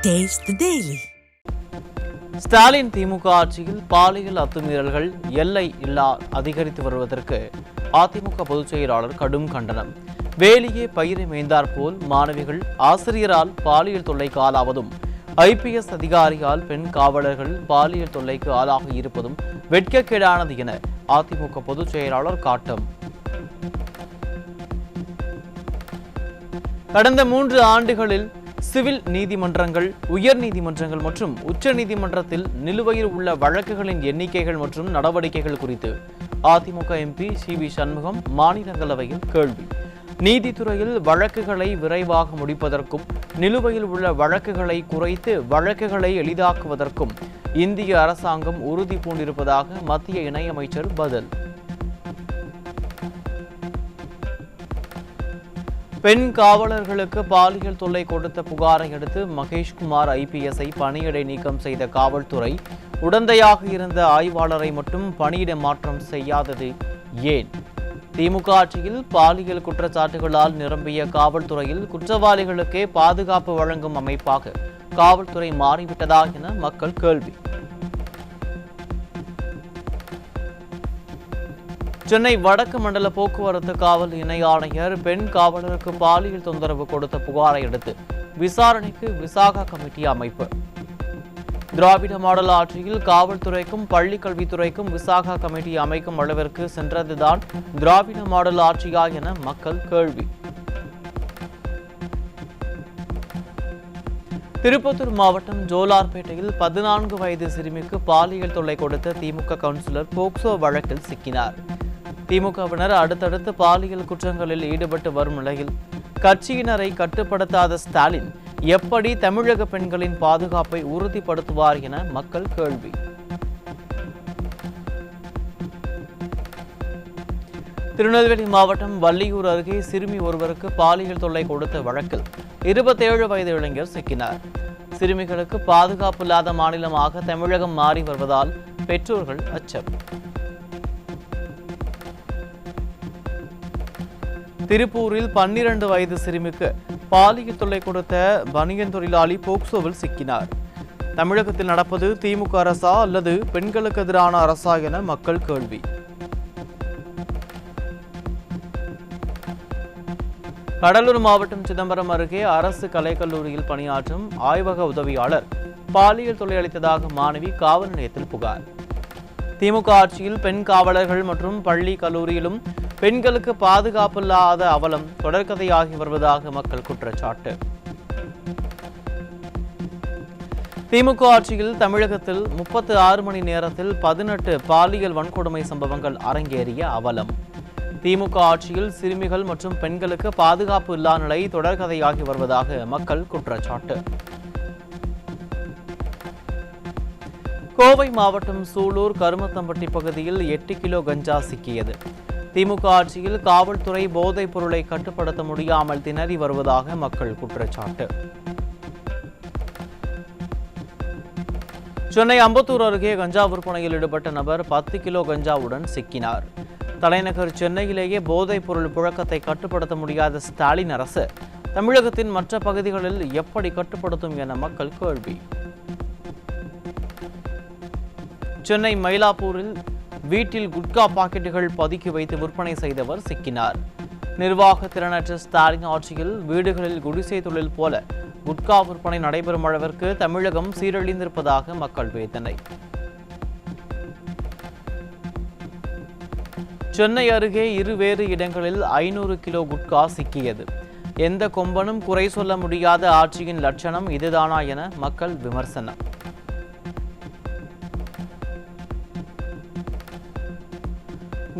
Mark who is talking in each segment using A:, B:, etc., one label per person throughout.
A: Taste the Daily.
B: Stalin திமுக ஆட்சியில் பாலியல் அத்துமீறல்கள் எல்லை இல்லா அதிகரித்து வருவதற்கு அதிமுக பொதுச் செயலாளர் கடும் கண்டனம். வேலியே பயிரை மேய்ந்தார் போல் மாணவிகள் ஆசிரியரால் பாலியல் தொல்லைக்கு ஆளாவதும், IPS அதிகாரியால் பெண் காவலர்கள் பாலியல் தொல்லைக்கு ஆளாக இருப்பதும் வெட்கக்கேடானது என அதிமுக பொதுச் செயலாளர் காட்டம். கடந்த 3 ஆண்டுகளில் சிவில் நீதிமன்றங்கள், உயர் நீதிமன்றங்கள் மற்றும் உச்ச நீதிமன்றத்தில் நிலுவையில் உள்ள வழக்குகளின் எண்ணிக்கைகள் மற்றும் நடவடிக்கைகள் குறித்து அதிமுக MP CV சண்முகம் மாநிலங்களவையில் கேள்வி. நீதித்துறையில் வழக்குகளை விரைவாக முடிப்பதற்கும், நிலுவையில் உள்ள வழக்குகளை குறைத்து வழக்குகளை எளிதாக்குவதற்கும் இந்திய அரசாங்கம் உறுதி பூண்டிருப்பதாக மத்திய இணையமைச்சர் பதில். பெண் காவலர்களுக்கு பாலியல் தொல்லை கொடுத்த புகாரை அடுத்து மகேஷ்குமார் IPSஐ பணியிடை நீக்கம் செய்த காவல்துறை உடந்தையாக இருந்த ஆய்வாளரை மட்டும் பணியிட மாற்றம் செய்யாதது ஏன்? திமுக ஆட்சியில் பாலியல் குற்றச்சாட்டுகளால் நிரம்பிய காவல்துறையில் குற்றவாளிகளுக்கே பாதுகாப்பு வழங்கும் அமைப்பாக காவல்துறை மாறிவிட்டதா என மக்கள் கேள்வி. சென்னை வடக்கு மண்டல போக்குவரத்து காவல் இணை ஆணையர் பெண் காவலருக்கு பாலியல் தொந்தரவு கொடுத்த புகாரை அடுத்து விசாரணைக்கு விசாகா கமிட்டி அமைப்பு. திராவிட மாடல் ஆட்சியில் காவல்துறைக்கும் பள்ளி கல்வித்துறைக்கும் விசாகா கமிட்டி அமைக்கும் அளவிற்கு சென்றதுதான் திராவிட மாடல் ஆட்சியா என மக்கள் கேள்வி. திருப்பத்தூர் மாவட்டம் ஜோலார்பேட்டையில் 14 வயது சிறுமிக்கு பாலியல் தொல்லை கொடுத்த திமுக கவுன்சிலர் போக்சோ வழக்கில் சிக்கினார். திமுகவினர் அடுத்தடுத்து பாலியல் குற்றங்களில் ஈடுபட்டு வரும் நிலையில் கட்சியினரை கட்டுப்படுத்தாத ஸ்டாலின் எப்படி தமிழக பெண்களின் பாதுகாப்பை உறுதிப்படுத்துவார் என மக்கள் கேள்வி. திருநெல்வேலி மாவட்டம் வள்ளியூர் அருகே சிறுமி ஒருவருக்கு பாலியல் தொல்லை கொடுத்த வழக்கில் 27 வயது இளைஞர் சிக்கினார். சிறுமிகளுக்கு பாதுகாப்பு இல்லாத மாநிலமாக தமிழகம் மாறி வருவதால் பெற்றோர்கள் அச்சம். திருப்பூரில் 12 வயது சிறுமிக்கு பாலியல் தொல்லை கொடுத்த பனியன் தொழிலாளி போக்சோவில் சிக்கினார். தமிழகத்தில் நடப்பது திமுக அரசா அல்லது பெண்களுக்கு எதிரான அரசா என மக்கள் கேள்வி. கடலூர் மாவட்டம் சிதம்பரம் அருகே அரசு கலைக்கல்லூரியில் பணியாற்றும் ஆய்வக உதவியாளர் பாலியல் தொல்லை அளித்ததாக மாணவி காவல் நிலையத்தில் புகார். திமுக ஆட்சியில் பெண் காவலர்கள் மற்றும் பள்ளி கல்லூரியிலும் பெண்களுக்கு பாதுகாப்பில்லாத அவலம் தொடர்கதையாகி வருவதாக மக்கள் குற்றச்சாட்டு. திமுக ஆட்சியில் தமிழகத்தில் 36 மணி நேரத்தில் 18 பாலியல் வன்கொடுமை சம்பவங்கள் அரங்கேறிய அவலம். திமுக ஆட்சியில் சிறுமிகள் மற்றும் பெண்களுக்கு பாதுகாப்பு இல்லா நிலை தொடர்கதையாகி வருவதாக மக்கள் குற்றச்சாட்டு. கோவை மாவட்டம் சூலூர் கருமத்தம்பட்டி பகுதியில் 8 கிலோ கஞ்சா சிக்கியது. திமுக ஆட்சியில் காவல்துறை போதைப் பொருளை கட்டுப்படுத்த முடியாமல் திணறி வருவதாக மக்கள் குற்றச்சாட்டு. சென்னை அம்பத்தூர் அருகே கஞ்சா விற்பனையில் ஈடுபட்ட நபர் 10 கிலோ கஞ்சாவுடன் சிக்கினார். தலைநகர் சென்னையிலேயே போதைப் பொருள் புழக்கத்தை கட்டுப்படுத்த முடியாத ஸ்டாலின் அரசு தமிழகத்தின் மற்ற பகுதிகளில் எப்படி கட்டுப்படுத்தும் என மக்கள் கேள்வி. சென்னை மயிலாப்பூரில் வீட்டில் குட்கா பாக்கெட்டுகள் பதுக்கி வைத்து விற்பனை செய்தவர் சிக்கினார். நிர்வாக திறனற்ற ஸ்டாலின் ஆட்சியில் வீடுகளில் குடிசை தொழில் போல குட்கா விற்பனை நடைபெறும் அளவிற்கு தமிழகம் சீரழிந்திருப்பதாக மக்கள் வேதனை. சென்னை அருகே இருவேறு இடங்களில் 500 கிலோ குட்கா சிக்கியது. எந்த கொம்பனும் குறை சொல்ல முடியாத ஆட்சியின் லட்சணம் இதுதானா என மக்கள் விமர்சனம்.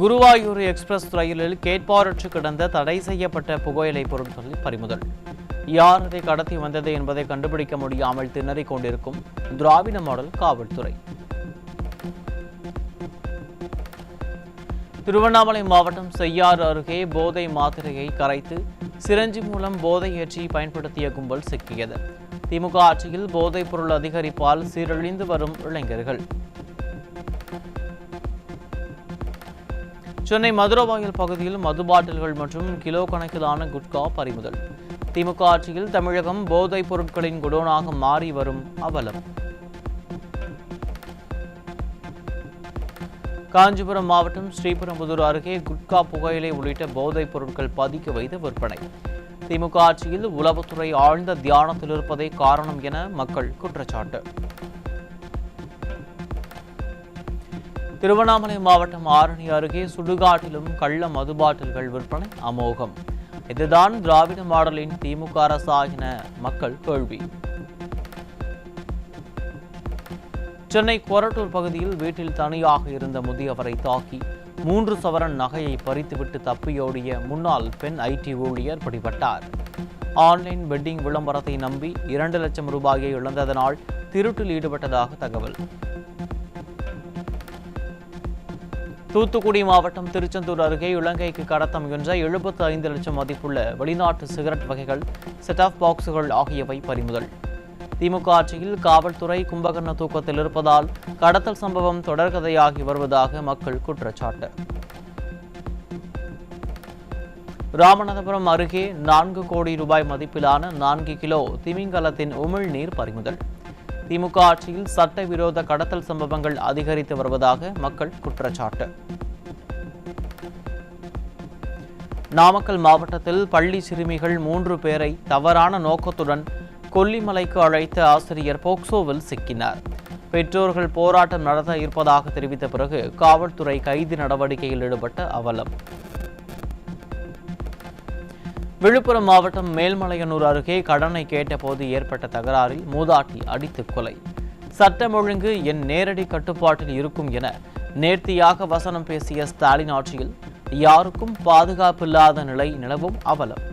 B: குருவாயூர் எக்ஸ்பிரஸ் ரயிலில் கேட்பாரற்று கிடந்த தடை செய்யப்பட்ட புகையிலை பொருட்கள் பறிமுதல். யார் அதை கடத்தி வந்தது என்பதை கண்டுபிடிக்க முடியாமல் திணறிக் கொண்டிருக்கும் திராவிட மாடல் காவல்துறை. திருவண்ணாமலை மாவட்டம் செய்யாறு அருகே போதை மாத்திரையை கரைத்து சிரஞ்சி மூலம் போதை ஏற்றி பயன்படுத்திய கும்பல் சிக்கியது. திமுக ஆட்சியில் போதைப் பொருள் அதிகரிப்பால் சீரழிந்து வரும் இளைஞர்கள். சென்னை மதுரவாயல் பகுதியில் மது பாட்டில்கள் மற்றும் கிலோ கணக்கிலான குட்கா பறிமுதல். திமுக ஆட்சியில் தமிழகம் போதைப் பொருட்களின் குடோனாக மாறி வரும் அவலம். காஞ்சிபுரம் மாவட்டம் ஸ்ரீபெரும்புதூர் அருகே குட்கா, புகையிலை உள்ளிட்ட போதைப் பொருட்கள் பதுக்கி வைத்து விற்பனை. திமுக ஆட்சியில் உளவுத்துறை ஆழ்ந்த தியானத்தில் இருப்பதே காரணம் என மக்கள் குற்றச்சாட்டு. திருவண்ணாமலை மாவட்டம் ஆரணி அருகே சுடுகாட்டிலும் கள்ள மது பாட்டில்கள் விற்பனை அமோகம். இதுதான் திராவிட மாடலின் திமுக அரசா என மக்கள் கேள்வி. சென்னை கொரட்டூர் பகுதியில் வீட்டில் தனியாக இருந்த முதியவரை தாக்கி 3 சவரன் நகையை பறித்துவிட்டு தப்பியோடிய முன்னாள் பெண் ஐடி ஊழியர் பிடிபட்டார். ஆன்லைன் வெட்டிங் விளம்பரத்தை நம்பி 2 லட்சம் ரூபாயை இழந்ததனால் திருட்டில் ஈடுபட்டதாக தகவல். தூத்துக்குடி மாவட்டம் திருச்செந்தூர் அருகே இலங்கைக்கு கடத்த முயன்ற 75 லட்சம் மதிப்புள்ள வெளிநாட்டு சிகரெட் வகைகள், செட் ஆஃப் பாக்ஸுகள் ஆகியவை பறிமுதல். திமுக ஆட்சியில் காவல்துறை கும்பகர்ண தூக்கத்தில் இருப்பதால் கடத்தல் சம்பவம் தொடர்கதையாகி வருவதாக மக்கள் குற்றச்சாட்டு. ராமநாதபுரம் அருகே 4 கோடி ரூபாய் மதிப்பிலான 4 கிலோ திமிங்கலத்தின் உமிழ்நீர் பறிமுதல். திமுக ஆட்சியில் சட்டவிரோத கடத்தல் சம்பவங்கள் அதிகரித்து வருவதாக மக்கள் குற்றச்சாட்டு. நாமக்கல் மாவட்டத்தில் பள்ளி சிறுமிகள் 3 பேரை தவறான நோக்கத்துடன் கொல்லிமலைக்கு அழைத்த ஆசிரியர் போக்சோவில் சிக்கினார். பெற்றோர்கள் போராட்டம் நடத்த இருப்பதாக தெரிவித்த பிறகு காவல்துறை கைது நடவடிக்கையில் ஈடுபட்ட அவலம். விழுப்புரம் மாவட்டம் மேல்மலையனூர் அருகே கடனை கேட்டபோது ஏற்பட்ட தகராறில் மூதாட்டி அடித்து கொலை. சட்டம் ஒழுங்கு என் நேரடி கட்டுப்பாட்டில் இருக்கும் என நேர்த்தியாக வசனம் பேசிய ஸ்டாலின் ஆட்சியில் யாருக்கும் பாதுகாப்பில்லாத நிலை நிலவும் அவலம்.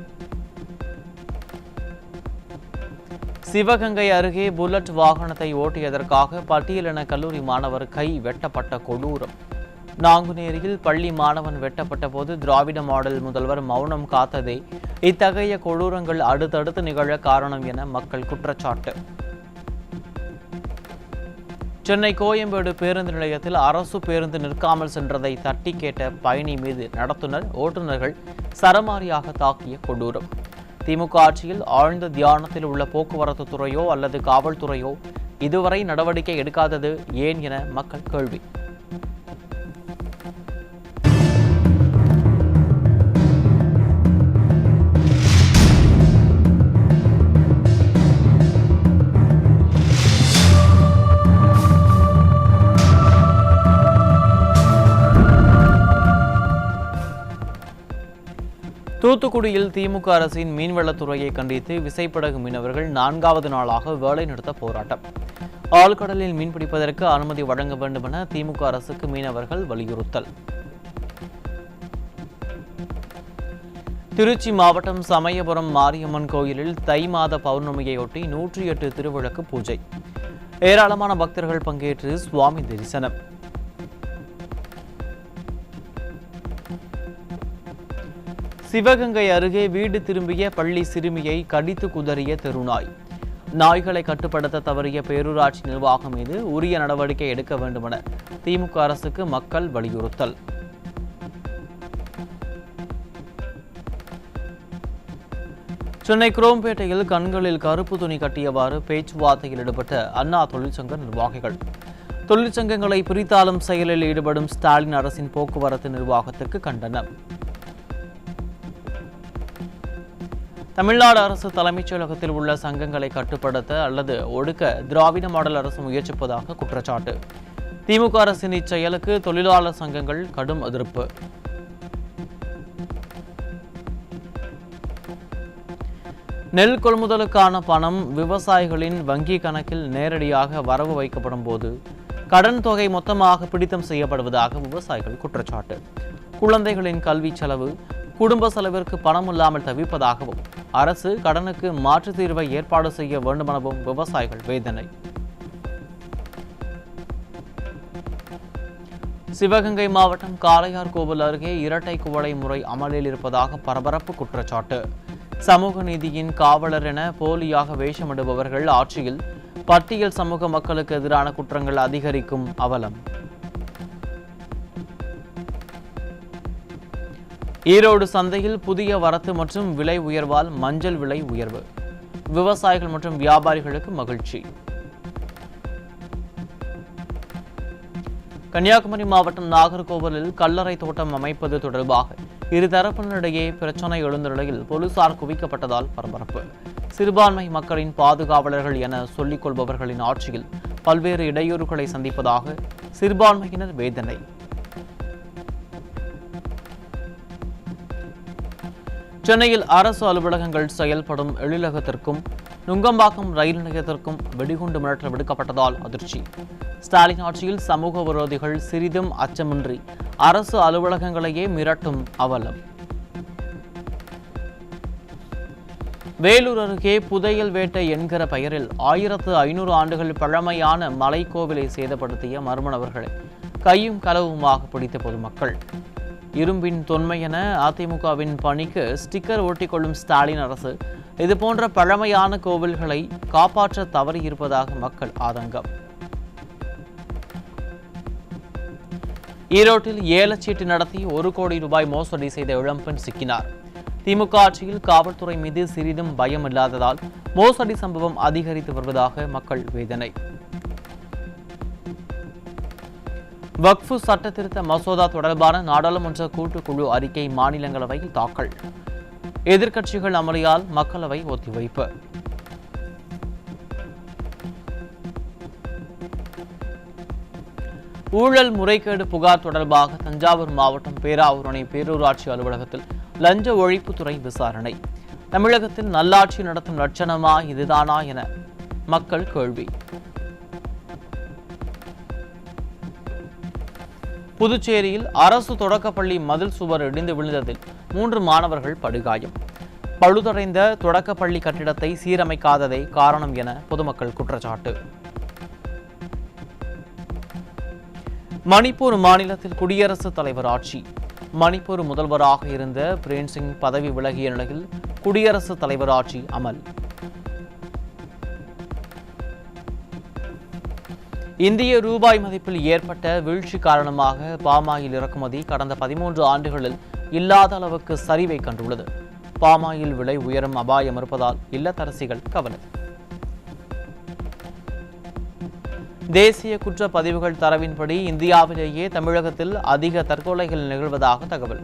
B: சிவகங்கை அருகே புல்லட் வாகனத்தை ஓட்டியதற்காக பட்டியலின கல்லூரி மாணவர் கை வெட்டப்பட்ட கொடூரம். நாங்குநேரியில் பள்ளி மாணவன் வெட்டப்பட்ட போது திராவிட மாடல் முதல்வர் மௌனம் காத்ததே இத்தகைய கொடூரங்கள் அடுத்தடுத்து நிகழ காரணம் என மக்கள் குற்றச்சாட்டு. சென்னை கோயம்பேடு பேருந்து நிலையத்தில் அரசு பேருந்து நிற்காமல் சென்றதை தட்டி கேட்ட பயணி மீது நடத்துனர், ஓட்டுநர்கள் சரமாரியாக தாக்கிய கொடூரம். திமுக ஆட்சியில் ஆழ்ந்த தியானத்தில் உள்ள போக்குவரத்து துறையோ அல்லது காவல்துறையோ இதுவரை நடவடிக்கை எடுக்காதது ஏன் என மக்கள் கேள்வி. தூத்துக்குடியில் திமுக அரசின் மீன்வளத்துறையை கண்டித்து விசைப்படகு மீனவர்கள் 4வது நாளாக வேலைநிறுத்த போராட்டம். ஆழ்கடலில் மீன்பிடிப்பதற்கு அனுமதி வழங்க வேண்டும் என திமுக அரசுக்கு மீனவர்கள் வலியுறுத்தல். திருச்சி மாவட்டம் சமயபுரம் மாரியம்மன் கோயிலில் தை மாத பௌர்ணமியையொட்டி 108 திருவிளக்கு பூஜை. ஏராளமான பக்தர்கள் பங்கேற்று சுவாமி தரிசனம். சிவகங்கை அருகே வீடு திரும்பிய பள்ளி சிறுமியை கடித்து குதறிய தெருநாய். நாய்களை கட்டுப்படுத்த தவறிய பேரூராட்சி நிர்வாகம் மீது உரிய நடவடிக்கை எடுக்க வேண்டுமென திமுக அரசுக்கு மக்கள் வலியுறுத்தல். சென்னை குரோம்பேட்டையில் கண்களில் கருப்பு துணி கட்டியவாறு பேச்சுவார்த்தையில் ஈடுபட்ட அண்ணா தொழிற்சங்க நிர்வாகிகள். தொழிற்சங்கங்களை பிரித்தாளும் செயலில் ஈடுபடும் ஸ்டாலின் அரசின் போக்குவரத்து நிர்வாகத்துக்கு கண்டனம். தமிழ்நாடு அரசு தலைமைச் செயலகத்தில் உள்ள சங்கங்களை கட்டுப்படுத்த அல்லது ஒடுக்க திராவிட மாடல் அரசு முயற்சிப்பதாக குற்றச்சாட்டு. திமுக அரசின் இச்செயலுக்கு தொழிலாளர் சங்கங்கள் கடும் எதிர்ப்பு. நெல் கொள்முதலுக்கான பணம் விவசாயிகளின் வங்கி கணக்கில் நேரடியாக வரவு வைக்கப்படும் போது கடன் தொகை மொத்தமாக பிடித்தம் செய்யப்படுவதாக விவசாயிகள் குற்றச்சாட்டு. குழந்தைகளின் கல்வி செலவு, குடும்ப செலவிற்கு பணம் இல்லாமல் தவிப்பதாகவும் அரசு கடனுக்கு மாற்றுத் தீர்வை ஏற்பாடு செய்ய வேண்டுமெனவும் விவசாயிகள் வேதனை. சிவகங்கை மாவட்டம் காளையார்கோவில் அருகே இரட்டை குவளை முறை அமலில் இருப்பதாக பரபரப்பு குற்றச்சாட்டு. சமூக நீதியின் காவலர் என போலியாக வேஷமிடுபவர்கள் ஆட்சியில் பட்டியல் சமூக மக்களுக்கு எதிரான குற்றங்கள் அதிகரிக்கும் அவலம். ஈரோடு சந்தையில் புதிய வரத்து மற்றும் விலை உயர்வால் மஞ்சள் விலை உயர்வு. விவசாயிகள் மற்றும் வியாபாரிகளுக்கு மகிழ்ச்சி. கன்னியாகுமரி மாவட்டம் நாகர்கோவிலில் கல்லறை தோட்டம் அமைப்பது தொடர்பாக இருதரப்பினரிடையே பிரச்சினை எழுந்த நிலையில் போலீசார் குவிக்கப்பட்டதால் பரபரப்பு. சிறுபான்மை மக்களின் பாதுகாவலர்கள் என சொல்லிக் கொள்பவர்களின் ஆட்சியில் பல்வேறு இடையூறுகளை சந்திப்பதாக சிறுபான்மையினர் வேதனை. சென்னையில் அரசு அலுவலகங்கள் செயல்படும் எழிலகத்திற்கும் நுங்கம்பாக்கம் ரயில் நிலையத்திற்கும் வெடிகுண்டு மிரட்டல் விடுக்கப்பட்டதால் அதிர்ச்சி. ஸ்டாலின் ஆட்சியில் சமூக விரோதிகள் சிறிதும் அச்சமின்றி அரசு அலுவலகங்களையே மிரட்டும் அவலம். வேலூர் அருகே புதையல் வேட்டை என்கிற பெயரில் 1500 ஆண்டுகள் பழமையான மலைக்கோவிலை சேதப்படுத்திய மர்ம நபர்களை கையும் களவுமாக பிடித்த பொதுமக்கள். இரும்பின் தொன்மை என அதிமுகவின் பணிக்கு ஸ்டிக்கர் ஒட்டிக்கொள்ளும் ஸ்டாலின் அரசு இதுபோன்ற பழமையான கோவில்களை காப்பாற்ற தவறியிருப்பதாக மக்கள் ஆதங்கம். ஈரோட்டில் ஏலச்சீட்டு நடத்தி 1 கோடி ரூபாய் மோசடி செய்த இளம்பெண் சிக்கினார். திமுக ஆட்சியில் காவல்துறை மீது சிறிதும் பயம் இல்லாததால் மோசடி சம்பவம் அதிகரித்து வருவதாக மக்கள் வேதனை. வக்ஃபு சட்ட திருத்த மசோதா தொடர்பான நாடாளுமன்ற கூட்டுக்குழு அறிக்கை மாநிலங்களவையில் தாக்கல். எதிர்க்கட்சிகள் அமளியால் மக்களவை ஒத்திவைப்பு. ஊழல் முறைகேடு புகார் தொடர்பாக தஞ்சாவூர் மாவட்டம் பேராவூர் அணை பேரூராட்சி அலுவலகத்தில் லஞ்ச ஒழிப்புத்துறை விசாரணை. தமிழகத்தில் நல்லாட்சி நடத்தும் லட்சணமா இதுதானா என மக்கள் கேள்வி. புதுச்சேரியில் அரசு தொடக்கப்பள்ளி மதில் சுவர் இடிந்து விழுந்ததில் 3 மாணவர்கள் படுகாயம். பழுதடைந்த தொடக்கப்பள்ளி கட்டிடத்தை சீரமைக்காததே காரணம் என பொதுமக்கள் குற்றச்சாட்டு. மணிப்பூர் மாநிலத்தில் குடியரசுத் தலைவர் ஆட்சி. மணிப்பூர் முதல்வராக இருந்த பிரேம் சிங் பதவி விலகிய நிலையில் குடியரசுத் தலைவர் ஆட்சி அமல். இந்திய ரூபாய் மதிப்பில் ஏற்பட்ட வீழ்ச்சி காரணமாக பாமாயில் இறக்குமதி கடந்த 13 ஆண்டுகளில் இல்லாத அளவுக்கு சரிவை கண்டுள்ளது. பாமாயில் விலை உயரும் அபாயம் இருப்பதால் இல்லத்தரசிகள் கவலை. தேசிய குற்றப்பதிவுகள் தரவின்படி இந்தியாவிலேயே தமிழகத்தில் அதிக தற்கொலைகள் நிகழ்வதாக தகவல்.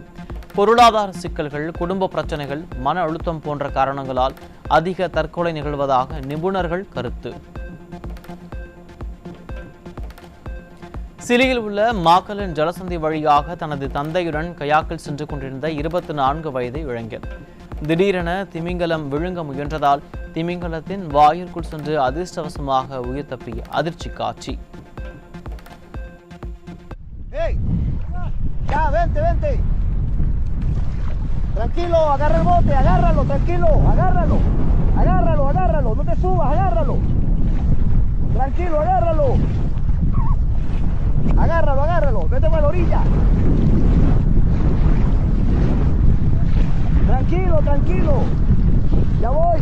B: பொருளாதார சிக்கல்கள், குடும்ப பிரச்சனைகள், மன அழுத்தம் போன்ற காரணங்களால் அதிக தற்கொலை நிகழ்வதாக நிபுணர்கள் கருத்து. சிலியில் உள்ள மாக்கலன் ஜலசந்தி வழியாக தனது தந்தையுடன் கயாக்கில் சென்று கொண்டிருந்த 24 வயது இளைஞர் திடீரென திமிங்கலம் விழுங்க முயன்றதால் திமிங்கலத்தின் வாயிற்குள் சென்று அதிர்ஷ்டவசமாக உயிர் தப்பிய அதிர்ச்சி காட்சி.
A: Tranquilo, agarra el bote, agárralo, tranquilo, agárralo, agárralo, agárralo, no te subas, agárralo. Tranquilo, agárralo. Agárralo, agárralo, vete para la orilla. Tranquilo, tranquilo. Ya voy.